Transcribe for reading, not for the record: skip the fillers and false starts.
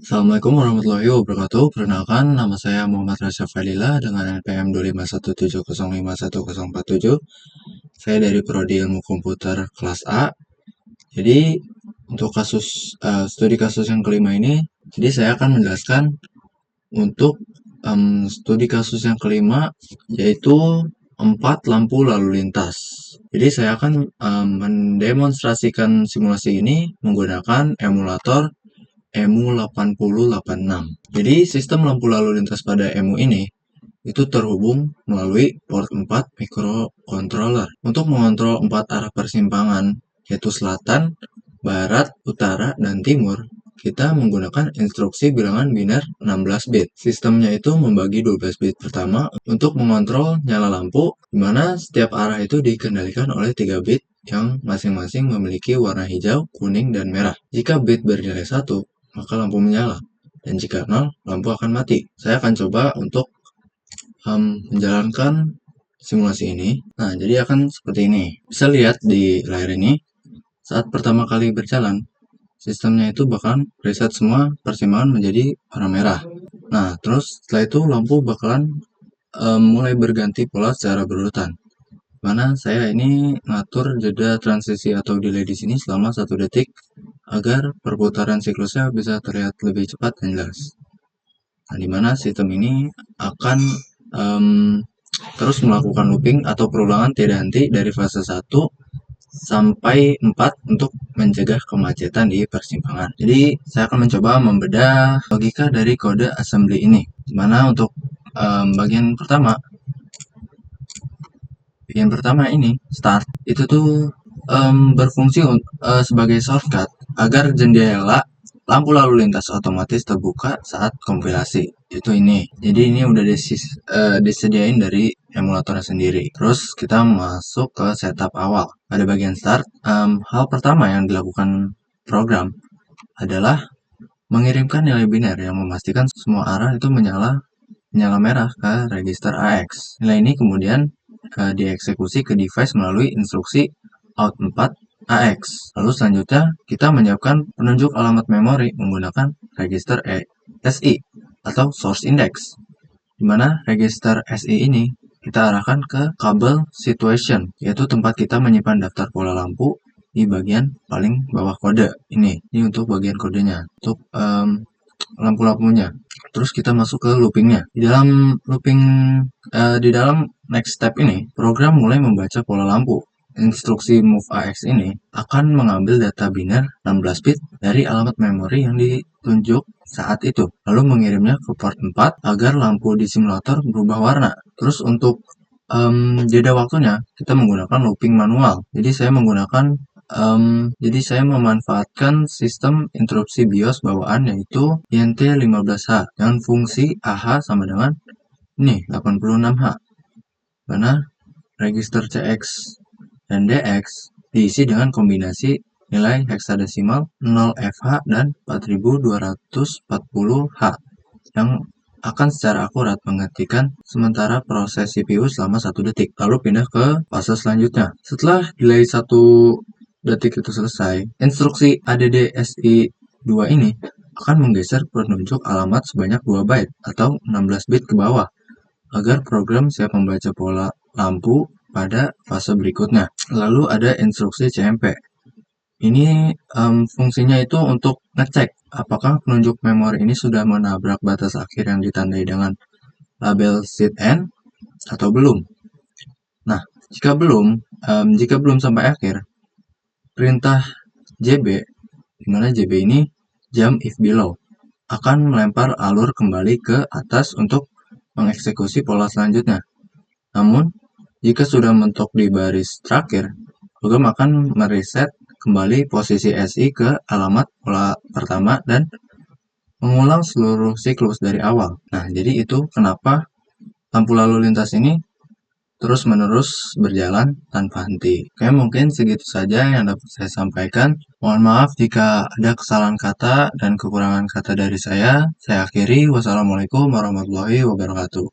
Assalamualaikum warahmatullahi wabarakatuh. Perkenalkan, nama saya Muhammad Rasya Fadila dengan NPM 251705147. Saya dari Prodi Ilmu Komputer kelas A. Jadi, untuk studi kasus yang kelima ini, jadi saya akan menjelaskan untuk studi kasus yang kelima, yaitu 4 lampu lalu lintas. Jadi saya akan mendemonstrasikan simulasi ini menggunakan emulator EMU8086. Jadi sistem lampu lalu lintas pada EMU ini itu terhubung melalui port 4 microcontroller untuk mengontrol 4 arah persimpangan, yaitu selatan, barat, utara, dan timur. Kita menggunakan instruksi bilangan biner 16 bit. Sistemnya itu membagi 12 bit pertama untuk mengontrol nyala lampu, di mana setiap arah itu dikendalikan oleh 3 bit yang masing-masing memiliki warna hijau, kuning, dan merah. Jika bit bernilai 1, maka lampu menyala. Dan jika 0, lampu akan mati. Saya akan coba untuk menjalankan simulasi ini. Nah, jadi akan seperti ini. Bisa lihat di layar ini, saat pertama kali berjalan, sistemnya itu bakalan reset semua persimpangan menjadi warna merah. Nah, terus setelah itu lampu bakalan mulai berganti pola secara berurutan. Mana saya ini ngatur jeda transisi atau delay di sini selama 1 detik agar perputaran siklusnya bisa terlihat lebih cepat dan jelas. Nah, di mana sistem ini akan terus melakukan looping atau perulangan tidak henti dari fase 1 sampai 4 untuk mencegah kemacetan di persimpangan. Jadi saya akan mencoba membedah logika dari kode assembly ini. Di mana untuk bagian pertama ini start itu tuh berfungsi sebagai shortcut agar jendela lampu lalu lintas otomatis terbuka saat kompilasi. Itu ini. Jadi ini udah disediain dari emulatornya sendiri. Terus kita masuk ke setup awal. Pada bagian start, hal pertama yang dilakukan program adalah mengirimkan nilai biner yang memastikan semua arah itu menyala merah ke register AX. Nilai ini kemudian dieksekusi ke device melalui instruksi out4 AX. Lalu selanjutnya kita menyiapkan penunjuk alamat memori menggunakan register SI atau source index, di mana register SI ini kita arahkan ke kabel situation, yaitu tempat kita menyimpan daftar pola lampu di bagian paling bawah kode ini. Ini untuk bagian kodenya, untuk lampu-lampunya. Terus kita masuk ke loopingnya. Di dalam next step ini, program mulai membaca pola lampu. Instruksi move AX ini akan mengambil data biner 16 bit dari alamat memori yang ditunjuk saat itu, lalu mengirimnya ke port 4 agar lampu di simulator berubah warna. Terus untuk jeda waktunya kita menggunakan looping manual. Jadi saya memanfaatkan sistem interupsi BIOS bawaan, yaitu INT15H dengan fungsi AH sama dengan ini 86H, mana register CX dan DX diisi dengan kombinasi nilai heksadesimal 0FH dan 4240H yang akan secara akurat menghentikan sementara proses CPU selama 1 detik, lalu pindah ke fase selanjutnya. Setelah delay 1 detik itu selesai, instruksi ADDSI2 ini akan menggeser penunjuk alamat sebanyak 2 byte atau 16 bit ke bawah agar program siap membaca pola lampu pada fase berikutnya. Lalu ada instruksi CMP. Ini fungsinya itu untuk ngecek apakah penunjuk memori ini sudah menabrak batas akhir yang ditandai dengan label seed end atau belum. Nah, jika belum sampai akhir, perintah JB, di mana JB ini jump if below, akan melempar alur kembali ke atas untuk mengeksekusi pola selanjutnya. Namun, jika sudah mentok di baris terakhir, program akan mereset kembali posisi SI ke alamat pola pertama dan mengulang seluruh siklus dari awal. Nah, jadi itu kenapa lampu lalu lintas ini terus-menerus berjalan tanpa henti. Oke, mungkin segitu saja yang dapat saya sampaikan. Mohon maaf jika ada kesalahan kata dan kekurangan kata dari saya. Saya akhiri. Wassalamualaikum warahmatullahi wabarakatuh.